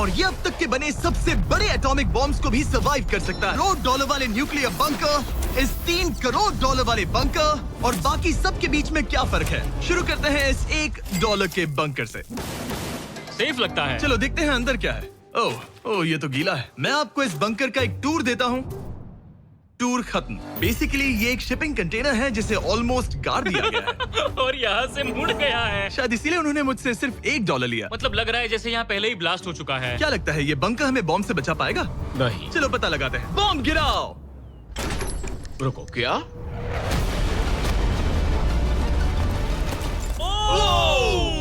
और ये अब तक के बने सबसे बड़े एटॉमिक बॉम्ब्स को भी सर्वाइव कर सकता है। $1 वाले न्यूक्लियर बंकर, इस $3 करोड़ वाले बंकर और बाकी सब के बीच में क्या फर्क है? शुरू करते हैं इस $1 के बंकर से। सेफ लगता है। चलो देखते हैं अंदर क्या है। ओह ये तो गीला है। मैं आपको इस बंकर का एक टूर देता हूँ। टूर खत्म। बेसिकली ये एक शिपिंग कंटेनर है जिसे ऑलमोस्ट गाड़ दिया गया है और यहाँ से मुड़ गया है। शायद इसीलिए उन्होंने मुझसे सिर्फ $1 लिया। मतलब लग रहा है जैसे यहाँ पहले ही ब्लास्ट हो चुका है। क्या लगता है ये बंकर हमें बॉम्ब से बचा पाएगा? नहीं। चलो पता लगाते हैं। बॉम्ब गिराओ। रुको, क्या?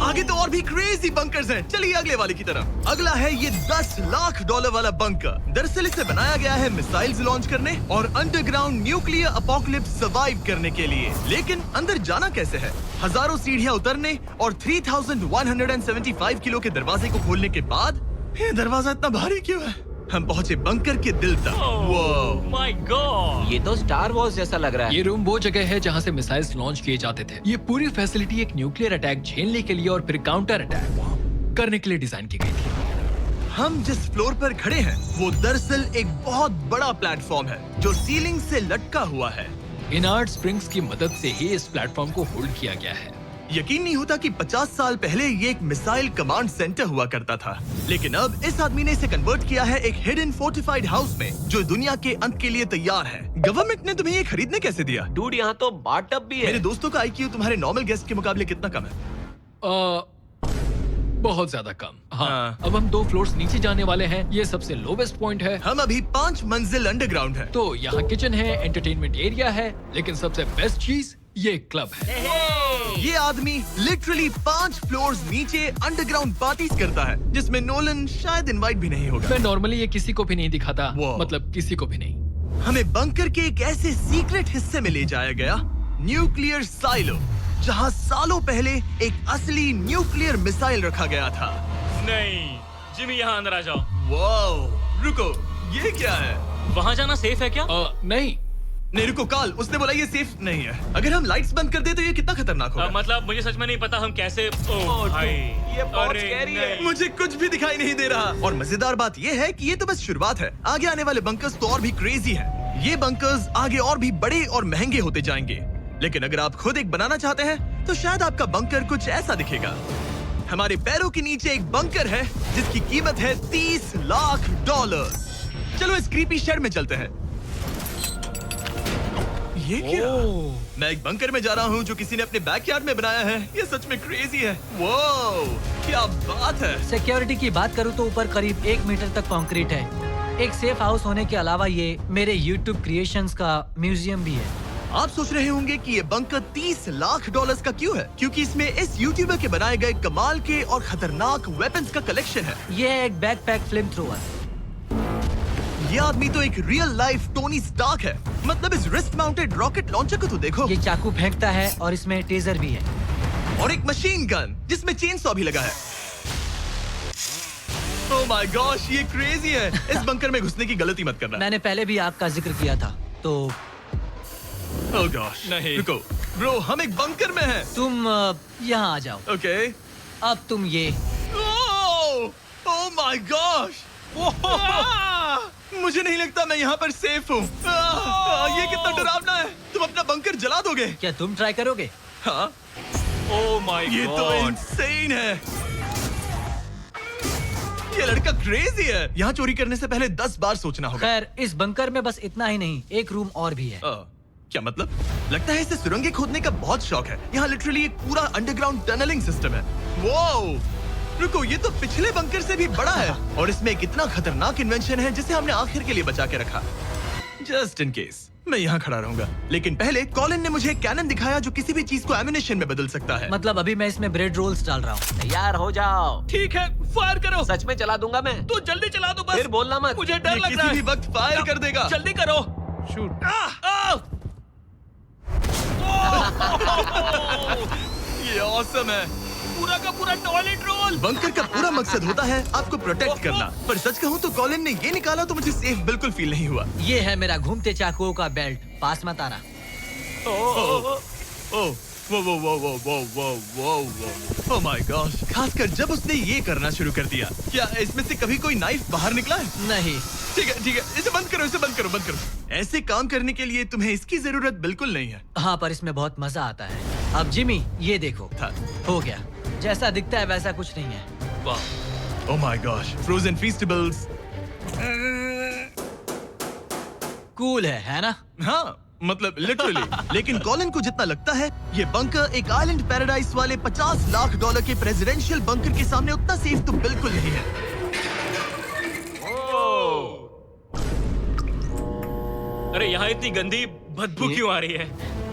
आगे तो और भी क्रेजी बंकर्स हैं। चलिए अगले वाले की तरफ। अगला है ये $10 लाख वाला बंकर। दरअसल इसे बनाया गया है मिसाइल्स लॉन्च करने और अंडरग्राउंड न्यूक्लियर अपोकलिप्स सर्वाइव करने के लिए। लेकिन अंदर जाना कैसे है? हजारों सीढ़ियां उतरने और 3175 किलो के दरवाजे को खोलने के बाद ये दरवाजा इतना भारी क्यों है? हम पहुंचे बंकर के दिल तक। ओह माय गॉड, ये तो स्टार वॉर्स जैसा लग रहा है। ये रूम वो जगह है जहाँ से मिसाइल्स लॉन्च किए जाते थे। ये पूरी फैसिलिटी एक न्यूक्लियर अटैक झेलने के लिए और फिर काउंटर अटैक करने के लिए डिजाइन की गई थी। हम जिस फ्लोर पर खड़े हैं वो दरअसल एक बहुत बड़ा प्लेटफॉर्म है जो सीलिंग से लटका हुआ है। इनार्ड स्प्रिंग्स की मदद से ही इस प्लेटफॉर्म को होल्ड किया गया है। यकीन नहीं होता कि 50 साल पहले ये एक मिसाइल कमांड सेंटर हुआ करता था, लेकिन अब इस आदमी ने इसे कन्वर्ट किया है एक हिडन फोर्टिफाइड हाउस में जो दुनिया के अंत के लिए तैयार है। गवर्नमेंट ने तुम्हें ये खरीदने कैसे दिया? डूड, यहाँ तो बाथटब भी है। मेरे दोस्तों का IQ तुम्हारे नॉर्मल गेस्ट के मुकाबले कितना कम है? बहुत ज्यादा कम। हाँ। अब हम 2 फ्लोर्स नीचे जाने वाले हैं। ये सबसे लोवेस्ट पॉइंट है। हम अभी 5 मंजिल अंडरग्राउंड है। तो यहाँ किचन है, एंटरटेनमेंट एरिया है, लेकिन सबसे बेस्ट चीज ये क्लब है। ये आदमी लिटरली 5 फ्लोर्स नीचे अंडरग्राउंड पार्टीज करता है जिसमें नोलन शायद इनवाइट भी नहीं होगा। मैं नॉर्मली ये किसी को भी नहीं दिखाता। Wow. मतलब किसी को भी नहीं। हमें बंकर के एक ऐसे सीक्रेट हिस्से में ले जाया गया, न्यूक्लियर साइलो, जहां सालों पहले एक असली न्यूक्लियर मिसाइल रखा गया था। नहीं जिमी, यहाँ अंदर आ जाओ। वाओ, रुको, ये क्या है? वहाँ जाना सेफ है क्या? नहीं। नहीं रुको, काल, उसने बोला ये सेफ नहीं है। अगर हम लाइट्स बंद कर दे तो ये कितना खतरनाक होगा? मतलब मुझे सच में नहीं पता हम कैसे। ओह भाई, ये बहुत अरे स्कैरी है। नहीं। मुझे कुछ भी दिखाई नहीं दे रहा। और मजेदार बात ये है कि ये तो बस शुरुआत है। आगे आने वाले बंकर्स तो और भी क्रेजी हैं। ये बंकर्स आगे और भी बड़े और महंगे होते जाएंगे। लेकिन अगर आप खुद एक बनाना चाहते हैं तो शायद आपका बंकर कुछ ऐसा दिखेगा। हमारे पैरों के नीचे एक बंकर है जिसकी कीमत है $30 लाख। चलो इस क्रीपी शेड में चलते हैं। ये क्या? मैं एक बंकर में जा रहा हूँ जो किसी ने अपने बैकयार्ड में बनाया है। ये सच में क्रेजी है। वाओ, क्या बात है। सिक्योरिटी की बात करूँ तो ऊपर करीब 1 मीटर तक कंक्रीट है। एक सेफ हाउस होने के अलावा ये मेरे YouTube क्रिएशंस का म्यूजियम भी है। आप सोच रहे होंगे कि ये बंकर $30 लाख का क्यों है? क्योंकि इसमें इस यूट्यूबर के बनाए गए कमाल के और खतरनाक वेपन्स का कलेक्शन है। ये है एक बैकपैक फ्लेम थ्रोवर। ये आदमी तो एक रियल लाइफ टोनी स्टार्क है। मतलब इस रिस्ट माउंटेड रॉकेट लॉन्चर को तो देखो। ये चाकू फेंकता है और इसमें टेजर भी है। और एक मशीन गन जिसमें चेन सॉ भी लगा है। ओह माय गॉश, ये क्रेजी है। इस बंकर में घुसने की गलती मत करना। मैंने पहले भी आपका जिक्र किया था तो ओह गॉश, नहीं। रुको ब्रो, हम एक बंकर में हैं। तुम यहाँ आ जाओ। ओके। अब तुम ये ओह माय गॉश, मुझे नहीं लगता मैं यहाँ पर सेफ हूँ। ये कितना डरावना है। तुम अपना बंकर जला दोगे? क्या तुम ट्राई करोगे? हाँ, ओह माय ये तो गॉड, इंसेन है। ये लड़का क्रेजी है। यहाँ चोरी करने से पहले 10 बार सोचना होगा। खैर, इस बंकर में बस इतना ही नहीं, एक रूम और भी है। क्या मतलब? लगता है इसे सुरंगें खोदने का बहुत शौक है। यहाँ लिटरली एक पूरा अंडरग्राउंड टनलिंग सिस्टम है। वाओ, रुको, ये तो पिछले बंकर से भी बड़ा है और इसमें एक इतना खतरनाक इन्वेंशन है जिसे हमने आखिर के लिए बचा के रखा। जस्ट इन केस मैं यहाँ खड़ा रहूंगा। लेकिन पहले कॉलिन ने मुझे एक कैनन दिखाया जो किसी भी चीज को एम्युनिशन में बदल सकता है। मतलब अभी मैं इसमें ब्रेड रोल्स डाल रहा हूँ। तैयार हो जाओ। ठीक है, फायर करो। सच में चला दूंगा मैं। तो जल्दी चला दो बस। फिर बोलना मत। मुझे डर ये लग रहा किसी है। भी वक्त फायर कर देगा। जल्दी करो। शूट। ये ऑसम है। पूरा का पूरा टॉयलेट रोल। बंकर का पूरा मकसद होता है आपको प्रोटेक्ट करना। पर सच कहूँ तो कॉलिन ने ये निकाला तो मुझे सेफ बिल्कुल फील नहीं हुआ। ये है मेरा घूमते चाकुओं का बेल्ट। पास मत आना। ओह, वो ओह माय गॉश, खासकर जब उसने ये करना शुरू कर दिया। क्या इसमें से कभी कोई नाइफ बाहर निकला है? नहीं। ठीक है, इसे बंद करो। ऐसे काम करने के लिए तुम्हें इसकी जरूरत बिल्कुल नहीं है। हाँ, पर इसमें बहुत मजा आता है। अब जिमी, ये देखो, था। हो गया। जैसा दिखता है वैसा कुछ नहीं है। वाह, oh my gosh, frozen feastables. Cool है ना? हाँ, मतलब लिटरली। लेकिन कॉलिन को जितना लगता है, ये बंकर एक आइलैंड पैराडाइज वाले $50 लाख के प्रेसिडेंशियल बंकर के सामने उतना सेफ तो बिल्कुल नहीं है। अरे यहाँ इतनी गंदी बदबू क्यों आ रही है?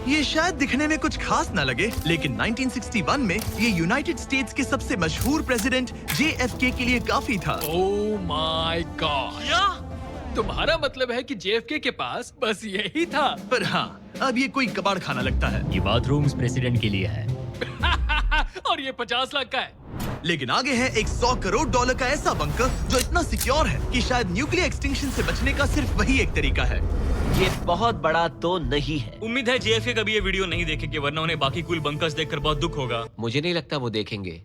ये शायद दिखने में कुछ खास ना लगे, लेकिन 1961 में ये यूनाइटेड स्टेट्स के सबसे मशहूर प्रेसिडेंट JFK के लिए काफी था। ओह माय गॉड, क्या? तुम्हारा मतलब है कि JFK के पास बस यही था? पर हाँ, अब ये कोई कबाड़ खाना लगता है। ये बाथरूम्स प्रेसिडेंट के लिए है। और ये 50 लाख का है। लेकिन आगे है एक $100 करोड़ का ऐसा बंकर जो इतना सिक्योर है कि शायद न्यूक्लियर एक्सटिंक्शन से बचने का सिर्फ वही एक तरीका है। ये बहुत बड़ा तो नहीं है। उम्मीद है JFK कभी ये वीडियो नहीं देखेंगे, वरना उन्हें बाकी कूल बंकर्स देखकर बहुत दुख होगा। मुझे नहीं लगता वो देखेंगे।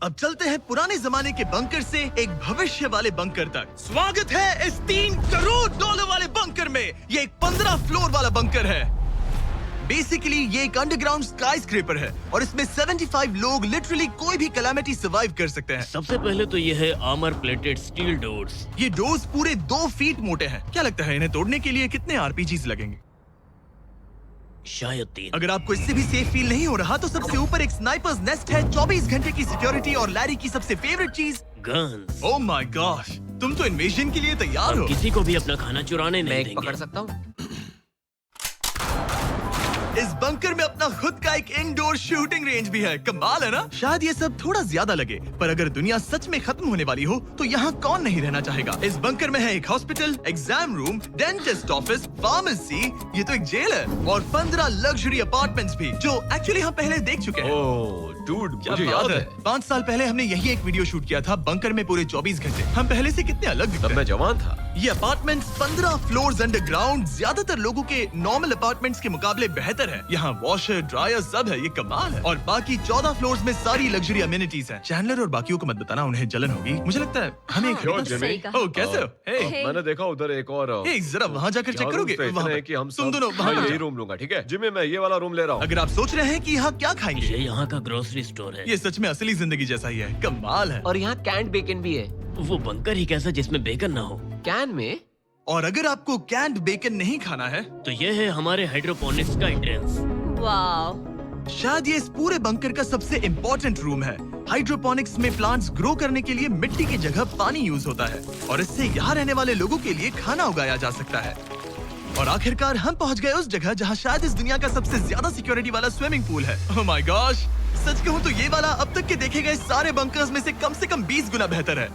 अब चलते हैं पुराने जमाने के बंकर से एक भविष्य वाले बंकर तक। स्वागत है इस $3 करोड़ वाले बंकर में। ये एक 15 फ्लोर वाला बंकर है। बेसिकली ये एक अंडरग्राउंड स्काईस्क्रेपर है और इसमें 75 लोग लिटरली कोई भी कैलामिटी सर्वाइव कर सकते हैं। सबसे पहले तो ये है आर्मर प्लेटेड स्टील डोर्स। ये डोर्स पूरे 2 फीट मोटे हैं। क्या लगता है इन्हें तोड़ने के लिए कितने RPGs लगेंगे? शायद 3। अगर आपको इससे भी सेफ फील नहीं हो रहा तो सबसे ऊपर एक स्नाइपर्स नेस्ट है, 24 घंटे की सिक्योरिटी और लैरी की सबसे फेवरेट चीज गन्स। ओह माय गॉश, तुम तो इन्वेजन के लिए तैयार हो। किसी को भी अपना खाना चुराने मैं नहीं एक देंगे। पकड़ सकता हूँ? इस बंकर में अपना खुद का एक इंडोर शूटिंग रेंज भी है। कमाल है ना? शायद ये सब थोड़ा ज्यादा लगे, पर अगर दुनिया सच में खत्म होने वाली हो तो यहाँ कौन नहीं रहना चाहेगा। इस बंकर में है एक hospital, exam room, dentist office, pharmacy, ये तो एक जेल है, और 15 लग्जरी अपार्टमेंट्स भी, जो एक्चुअली हम पहले देख चुके हैं। डूड, क्या मुझे बात याद है 5 साल पहले हमने यही एक वीडियो शूट किया था बंकर में पूरे 24 घंटे। हम पहले से कितने अलग दिखते तब मैं हैं। जवान था। ये अपार्टमेंट्स 15 फ्लोर्स अंडरग्राउंड ज्यादातर लोगों के नॉर्मल अपार्टमेंट्स के मुकाबले बेहतर है। यहाँ वॉशर, ड्रायर सब है, ये कमाल है। और बाकी 14 फ्लोर्स में सारी लग्जरी अमेनिटीज हैं। चैंडलर और बाकियों को मत बताना, उन्हें जलन होगी। मुझे लगता है हमें एक क्यों, जिमी? सही कहा। ओह, कैसे हो? हे, मैंने देखा उधर एक और हे, जरा वहाँ जाकर चेक करोगे? वहाँ है कि हम तुम दोनों मैं वहाँ यही जाओ। रूम लूंगा, ठीक है? जिमी, मैं ये वाला रूम ले रहा हूँ। अगर आप सोच रहे हैं कि यहाँ क्या खाएंगे, ये यहाँ का ग्रोसरी स्टोर है। ये सच में असली जिंदगी जैसा ही है। कमाल है। और यहाँ कैंड बेकन भी है। वो बंकर ही कैसा जिसमें बेकन ना हो। कैन में? और अगर आपको कैंड बेकन नहीं खाना है, तो ये है हमारे हाइड्रोपोनिक्स का एंट्रेंस। वाव, शायद ये इस पूरे बंकर का सबसे इम्पोर्टेंट रूम है। हाइड्रोपोनिक्स में प्लांट्स ग्रो करने के लिए मिट्टी की जगह पानी यूज होता है और इससे यहाँ रहने वाले लोगों के लिए खाना उगाया जा सकता है। और आखिरकार हम पहुँच गए उस जगह जहाँ शायद इस दुनिया का सबसे ज्यादा सिक्योरिटी वाला स्विमिंग पूल है। ओह माय गॉश, सच कहूँ तो ये वाला अब तक के देखे गए सारे बंकर्स में से कम 20 गुना बेहतर है।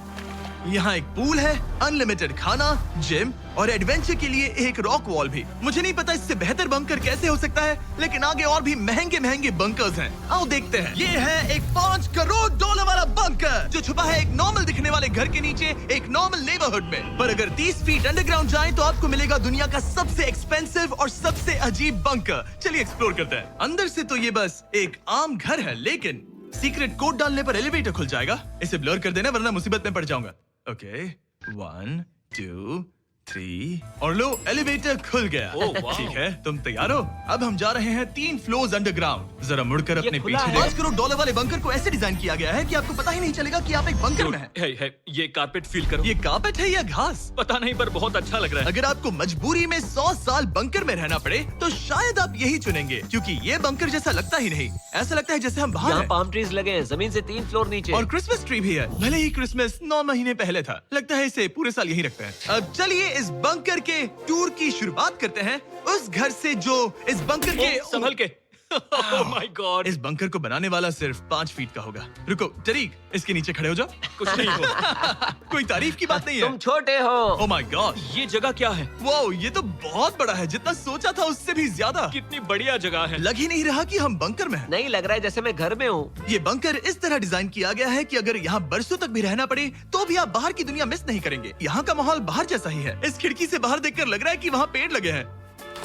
यहाँ एक पूल है, अनलिमिटेड खाना, जिम और एडवेंचर के लिए एक रॉक वॉल भी। मुझे नहीं पता इससे बेहतर बंकर कैसे हो सकता है, लेकिन आगे और भी महंगे बंकर्स हैं। आओ देखते हैं। ये है एक $5 करोड़ वाला बंकर जो छुपा है एक नॉर्मल दिखने वाले घर के नीचे एक नॉर्मल नेबरहुड में। पर अगर 30 फीट अंडरग्राउंड जाएं तो आपको मिलेगा दुनिया का सबसे एक्सपेंसिव और सबसे अजीब बंकर। चलिए एक्सप्लोर करते हैं। अंदर से तो ये बस एक आम घर है, लेकिन सीक्रेट कोड डालने पर एलिवेटर खुल जाएगा। इसे ब्लर कर देना वरना मुसीबत में पड़ जाऊंगा। ओके, 1 2 3 और लो, एलिवेटर खुल गया। ओह, वाह। ठीक है, तुम तैयार हो? अब हम जा रहे हैं 3 फ्लोर्स अंडरग्राउंड। जरा मुड़कर अपने खुला पीछे है। $5 करोड़ वाले बंकर को ऐसे डिजाइन किया गया है कि आपको पता ही नहीं चलेगा कि आप एक बंकर में हैं। है, ये कारपेट फील करो। ये कारपेट है या घास? पता नहीं, पर बहुत अच्छा लग रहा है। अगर आपको मजबूरी में 100 साल बंकर में रहना पड़े तो शायद आप यही चुनेंगे, क्योंकि ये बंकर जैसा लगता ही नहीं। ऐसा लगता है जैसे हम बाहर यहाँ हैं। पाम ट्रीज लगे हैं, जमीन से 3 फ्लोर नीचे। और क्रिसमस ट्री भी है। भले ही क्रिसमस 9 महीने पहले था, लगता है इसे पूरे साल यही रखते हैं। अब चलिए इस बंकर के टूर की शुरुआत करते हैं उस घर से जो इस बंकर के संभल के। ओह माय गॉड, इस बंकर को बनाने वाला सिर्फ 5 फीट का होगा। रुको टरीक, इसके नीचे खड़े हो जाओ। कुछ नहीं हुआ। कोई तारीफ की बात नहीं है। तुम छोटे हो। ओह माय गॉड, ये जगह क्या है? वाओ, ये तो बहुत बड़ा है। जितना सोचा था उससे भी ज्यादा। कितनी बढ़िया जगह है। लग ही नहीं रहा कि हम बंकर में हैं। नहीं लग रहा है जैसे मैं घर में हूँ। ये बंकर इस तरह डिजाइन किया गया है कि अगर यहाँ बरसों तक भी रहना पड़े तो भी आप बाहर की दुनिया मिस नहीं करेंगे। यहाँ का माहौल बाहर जैसा ही है। इस खिड़की से बाहर देखकर लग रहा है कि वहाँ पेड़ लगे हैं।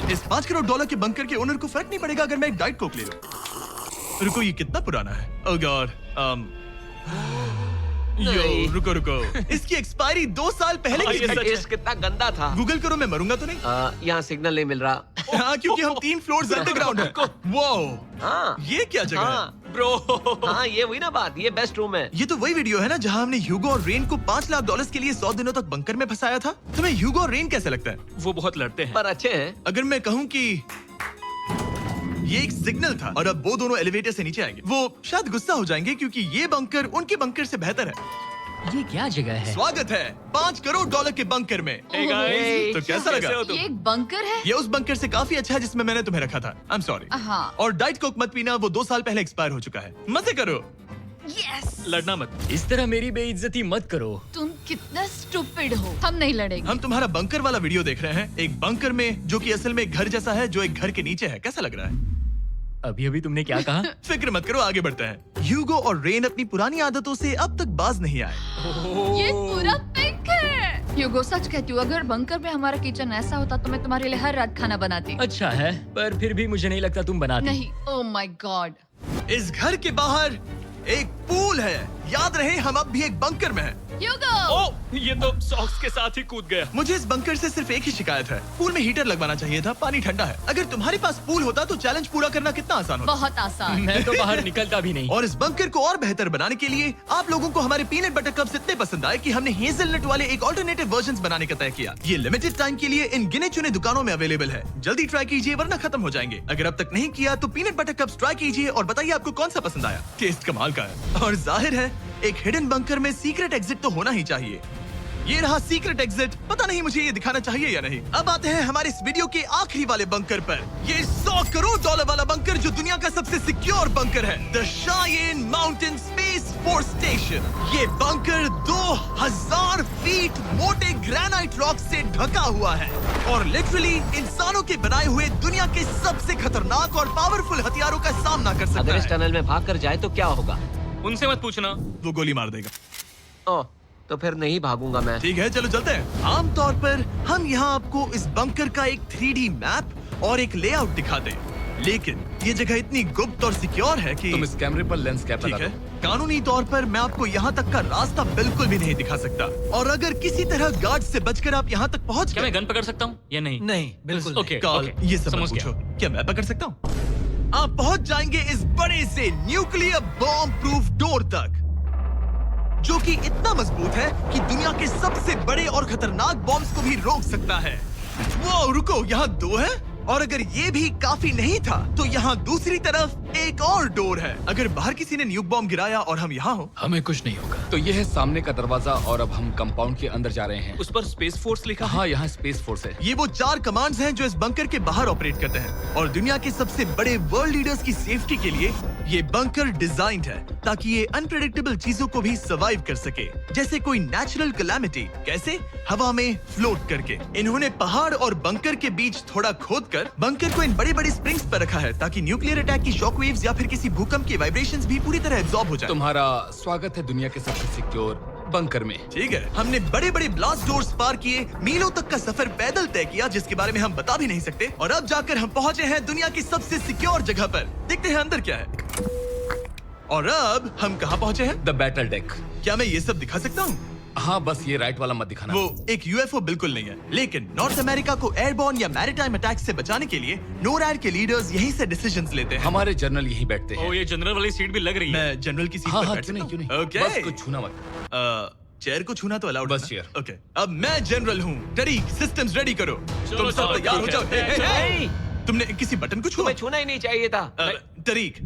इस $5 करोड़ के बंकर के ओनर को फर्क नहीं पड़ेगा अगर मैं एक डाइट कोक ले लूं। रुको, ये कितना पुराना है? ओह गॉड, यो रुको इसकी एक्सपायरी 2 साल पहले की इसका है। टेस्ट कितना गंदा था। गूगल करो, मैं मरूंगा तो नहीं? यहाँ सिग्नल नहीं मिल रहा। हाँ, क्योंकि हम 3 फ्लोर्स अंडरग्राउंड है। वो हाँ ये क्या जगह है? हाँ ब्रो, हाँ, ये हुई ना बात, ये बेस्ट रूम है। ये तो वही वीडियो है ना जहाँ हमने ह्यूगो और रेन को $5 लाख के लिए 100 दिनों तक बंकर में फंसाया था। तुम्हें ह्यूगो और रेन कैसे लगता है? वो बहुत लड़ते हैं। पर अच्छे हैं। अगर मैं कहूँ कि ये एक सिग्नल था और अब वो दोनों एलिवेटर से नीचे आएंगे, वो शायद गुस्सा हो जाएंगे क्योंकि ये बंकर उनके बंकर से बेहतर है। ये क्या जगह है? स्वागत है $5 करोड़ के बंकर में। Hey guys, तो कैसा लगा? ये एक बंकर है? ये उस बंकर से काफी अच्छा है जिसमें मैंने तुम्हें रखा था। I am sorry. हाँ। और डाइट कोक मत पीना, वो 2 साल पहले एक्सपायर हो चुका है। मजे करो। यस। लड़ना मत। इस तरह मेरी बेइज्जती मत करो। तुम कितना स्टूपिड हो। हम नहीं लड़ेंगे। हम तुम्हारा बंकर वाला वीडियो देख रहे हैं, एक बंकर में जो कि असल में एक घर जैसा है जो एक घर के नीचे है। कैसा लग रहा है? अभी तुमने क्या कहा? फिक्र मत करो, आगे बढ़ते हैं। ह्यूगो और रेन अपनी पुरानी आदतों से अब तक बाज नहीं आए। ये पूरा पिंक है। ह्यूगो, सच कहती हूँ, अगर बंकर में हमारा किचन ऐसा होता तो मैं तुम्हारे लिए हर रात खाना बनाती। अच्छा है, पर फिर भी मुझे नहीं लगता तुम बनाती। नहीं। Oh my God. इस घर के बाहर एक पूल है। याद रहे, हम अब भी एक बंकर में हैं। ह्यूगो। ओ, ये तो सॉक्स के साथ ही कूद गया। मुझे इस बंकर से सिर्फ एक ही शिकायत है, पूल में हीटर लगवाना चाहिए था, पानी ठंडा है। अगर तुम्हारे पास पूल होता तो चैलेंज पूरा करना कितना आसान होता। बहुत आसान। मैं तो बाहर निकलता भी नहीं। और इस बंकर को और बेहतर बनाने के लिए आप लोगों को हमारे पीनट बटर कप्स इतने पसंद आए कि हमने हेजलनट वाले एक ऑल्टरनेटिव वर्जन बनाने का तय किया। ये लिमिटेड टाइम के लिए इन गिने चुने दुकानों में अवेलेबल है। जल्दी ट्राई कीजिए वरना खत्म हो जाएंगे। अगर अब तक नहीं किया तो पीनट बटर कप्स ट्राई कीजिए और बताइए आपको कौन सा पसंद आया। टेस्ट कमाल का है। और जाहिर है एक हिडन बंकर में सीक्रेट एग्जिट तो होना ही चाहिए। ये रहा सीक्रेट एग्जिट। पता नहीं मुझे ये दिखाना चाहिए या नहीं। अब आते हैं हमारे इस वीडियो के आखिरी वाले बंकर पर। ये $100 करोड़ वाला बंकर जो दुनिया का सबसे सिक्योर बंकर है, the Cheyenne mountain space force station. ये बंकर 2000 फीट मोटे ग्रेनाइट रॉक से ढका हुआ है और लिटरली इंसानों के बनाए हुए दुनिया के सबसे खतरनाक और पावरफुल हथियारों का सामना कर सकता अगर इस है। टनल में भाग कर जाए तो क्या होगा? उनसे मत पूछना। वो गोली मार देगा। ओह, तो फिर नहीं भागूंगा मैं। ठीक है, चलो चलते हैं। आमतौर पर हम यहाँ आपको इस बंकर का एक 3D मैप और एक लेआउट दिखाते हैं, लेकिन ये जगह इतनी गुप्त और सिक्योर है कि तुम इस कैमरे पर लेंस कैप ठीक लगा है, दो। कानूनी तौर पर मैं आपको यहाँ तक का रास्ता बिल्कुल भी नहीं दिखा सकता। और अगर किसी तरह गार्ड से बचकर आप यहाँ तक पहुँच क्या गए, मैं गन पकड़ सकता हूँ या नहीं? नहीं, बिल्कुल नहीं। ओके, कॉल ओके, ये सब मत समझ गया। पूछो। क्या मैं पकड़ सकता हूँ? आप पहुँच जाएंगे इस बड़े से न्यूक्लियर बॉम्ब प्रूफ डोर तक, जो कि इतना मजबूत है कि दुनिया के सबसे बड़े और खतरनाक बॉम्ब्स को भी रोक सकता है। वो रुको, यहाँ 2 है और अगर ये भी काफी नहीं था तो यहाँ दूसरी तरफ एक और डोर है। अगर बाहर किसी ने न्यूक बॉम्ब गिराया और हम यहाँ हो, हमें कुछ नहीं होगा। तो ये है सामने का दरवाजा और अब हम कंपाउंड के अंदर जा रहे हैं। उस पर स्पेस फोर्स लिखा है। हाँ, यहाँ स्पेस फोर्स है। ये वो 4 कमांड्स हैं जो इस बंकर के बाहर ऑपरेट करते हैं और दुनिया के सबसे बड़े वर्ल्ड लीडर्स की सेफ्टी के लिए ये बंकर डिजाइन्ड है ताकि ये अनप्रेडिक्टेबल चीजों को भी सर्वाइव कर सके, जैसे कोई नेचुरल कैलामिटी। कैसे? हवा में फ्लोट करके। इन्होंने पहाड़ और बंकर के बीच थोड़ा खोदकर बंकर को इन बड़े बड़े स्प्रिंग्स पर रखा है ताकि न्यूक्लियर अटैक की शॉक वेव्स या फिर किसी भूकंप के वाइब्रेशंस भी पूरी तरह एब्जॉर्ब हो जाए। तुम्हारा स्वागत है दुनिया के सबसे सिक्योर बंकर में। ठीक है, हमने बड़े बड़े ब्लास्ट डोर्स पार किए, मीलों तक का सफर पैदल तय किया जिसके बारे में हम बता भी नहीं सकते, और अब जाकर हम पहुंचे हैं दुनिया की सबसे सिक्योर जगह पर। देखते हैं अंदर क्या है। और अब हम कहाँ पहुंचे हैं? The battle deck. क्या मैं ये सब दिखा सकता हूँ? हाँ, बस ये राइट वाला मत दिखाना। वो एक यूएफओ बिल्कुल नहीं है, लेकिन नॉर्थ अमेरिका को एयरबॉर्न या मैरीटाइम अटैक से बचाने के लिए नोरैड के लीडर्स यहीं से डिसीजंस लेते हैं। हमारे जनरल यहीं बैठते ओ, हैं। ये जनरल वाली सीट भी लग रही है। मैं जनरल की सीट हाँ पर हाँ, बैठ क्यों नहीं, सकता क्यों हूँ? नहीं। बस ओके। कुछ छूना मत। चेयर को छूना तो अलाउड बस है ना? chair। ओके, अब मैं जनरल हूँ। टरीक, सिस्टम्स रेडी करो। तुम सब चलो, तैयार हो ठीक जाओ। है। हे, हे, हे। नहीं, तुमने किसी बटन को छुआ? तुम्हें छूना ही नहीं चाहिए था। तरीक,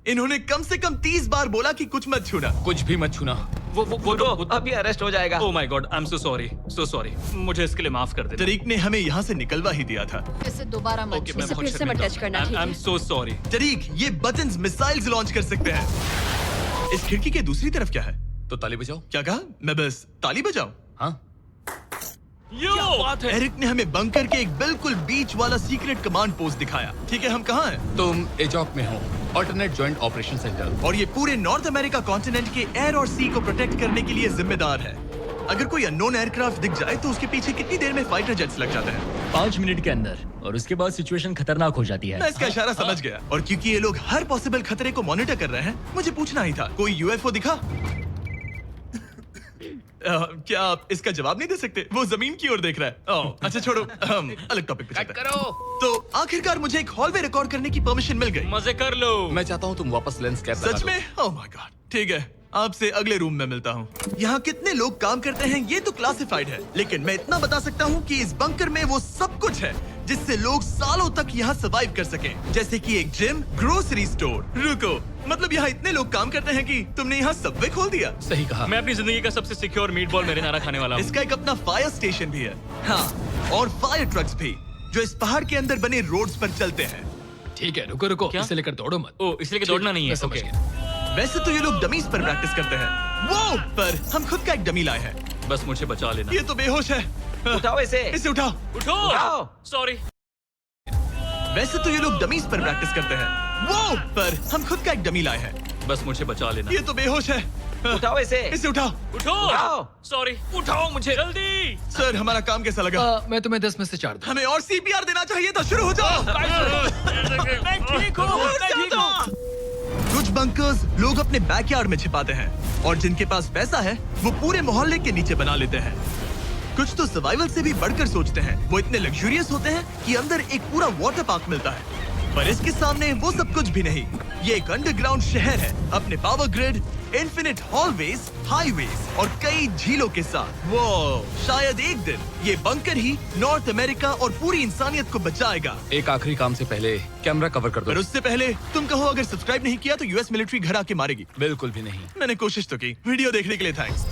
इन्होंने कम से कम 30 बार बोला कि कुछ मत छूना। कुछ भी मत छूना। वो अभी अरेस्ट हो जाएगा। Oh my God, I am so sorry. मुझे इसके लिए माफ कर दे। तरीक ने हमें यहाँ से निकलवा ही दिया था। इसे दोबारा मत ओके, छू। मैं इसे बहुत फिर से मत टच करना, ठीक आई एम है? So sorry. तरीक, ये बटन्स मिसाइल्स लॉन्च कर सकते हैं। इस खिड़की के दूसरी तरफ क्या है? तो ताली बजाओ। क्या कहा? मैं बस ताली बजाऊं? हाँ, यो बात है। एरिक ने हमें बंकर के एक बिल्कुल बीच वाला सीक्रेट कमांड पोस्ट दिखाया। ठीक है, हम कहाँ हैं? तुम एजॉक में हो, ऑल्टरनेट जॉइंट ऑपरेशन सेंटर। और ये पूरे नॉर्थ अमेरिका कॉन्टिनेंट के एयर और सी को प्रोटेक्ट करने के लिए जिम्मेदार है। अगर कोई अननोन एयरक्राफ्ट दिख जाए तो उसके पीछे कितनी देर में फाइटर जेट्स लग जाते हैं? 5 मिनट के अंदर, और उसके बाद सिचुएशन खतरनाक हो जाती मैं है। इसका इशारा समझ गया। और क्योंकि ये लोग हर पॉसिबल खतरे को मॉनिटर कर रहे हैं, मुझे पूछना ही था, कोई यूएफओ दिखा? क्या आप इसका जवाब नहीं दे सकते? वो जमीन की ओर देख रहा है। ओह, अच्छा छोड़ो, हम अलग टॉपिक पे चलते हैं। तो आखिरकार मुझे एक हॉलवे रिकॉर्ड करने की परमिशन मिल गई। मजे कर लो। मैं चाहता हूँ तुम वापस लेंस कैप लगा सच दो। में? ओह माय गॉड, ठीक है, आपसे अगले रूम में मिलता हूँ। यहाँ कितने लोग काम करते हैं ये तो क्लासिफाइड है, लेकिन मैं इतना बता सकता हूँ कि इस बंकर में वो सब कुछ है जिससे लोग सालों तक यहाँ सर्वाइव कर सकें, जैसे कि एक जिम, ग्रोसरी स्टोर। रुको, मतलब यहाँ इतने लोग काम करते हैं कि तुमने यहाँ सबवे खोल दिया? सही कहा। मैं अपनी जिंदगी का सबसे सिक्योर मीटबॉल मैरिनारा खाने वाला हूँ। इसका एक अपना फायर स्टेशन भी है। हाँ, और फायर ट्रक्स भी, जो इस पहाड़ के अंदर बने रोड्स पर चलते हैं। ठीक है, रुको रुको, क्या? इसे लेकर दौड़ो मत। ओ, इसलिए कि दौड़ना नहीं है। मैं समझ ओके। गया। वैसे तो ये लोग डमीज पर प्रैक्टिस करते हैं, वो पर हम खुद का एक डमी लाए हैं। बस मुझे बचा लेना। ये तो बेहोश है। उठाओ इसे। इसे उठाओ। उठो। उठाओ। सॉरी। वैसे तो ये लोग डमीज पर प्रैक्टिस करते हैं, वो पर हम खुद का एक डमी लाए हैं। बस मुझे बचा लेना। ये तो बेहोश है। उठाओ इसे। इसे उठाओ। उठो। उठाओ। सॉरी। उठाओ मुझे जल्दी। सर, हमारा काम कैसा लगा? मैं तुम्हें 10 में से 4 दूं। हमें और सीपीआर देना चाहिए था। शुरू हो जाओ। मैं ठीक हूँ। कुछ बंकर्स लोग अपने बैकयार्ड में छिपाते हैं, और जिनके पास पैसा है वो पूरे मोहल्ले के नीचे बना लेते हैं। कुछ तो सर्वाइवल से भी बढ़कर सोचते हैं। वो इतने लग्जूरियस होते हैं कि अंदर एक पूरा वाटर पार्क मिलता है, पर इसके सामने वो सब कुछ भी नहीं। ये एक अंडरग्राउंड शहर है, अपने power grid, infinite hallways, highways और कई झीलों के साथ। वो शायद एक दिन ये बंकर ही नॉर्थ अमेरिका और पूरी इंसानियत को बचाएगा। एक आखिरी काम से पहले कैमरा कवर कर पर दो। उससे पहले तुम कहो, अगर सब्सक्राइब नहीं किया तो यूएस मिलिट्री घर आके मारेगी। बिल्कुल भी नहीं। मैंने कोशिश तो की। वीडियो देखने के लिए थैंक्स।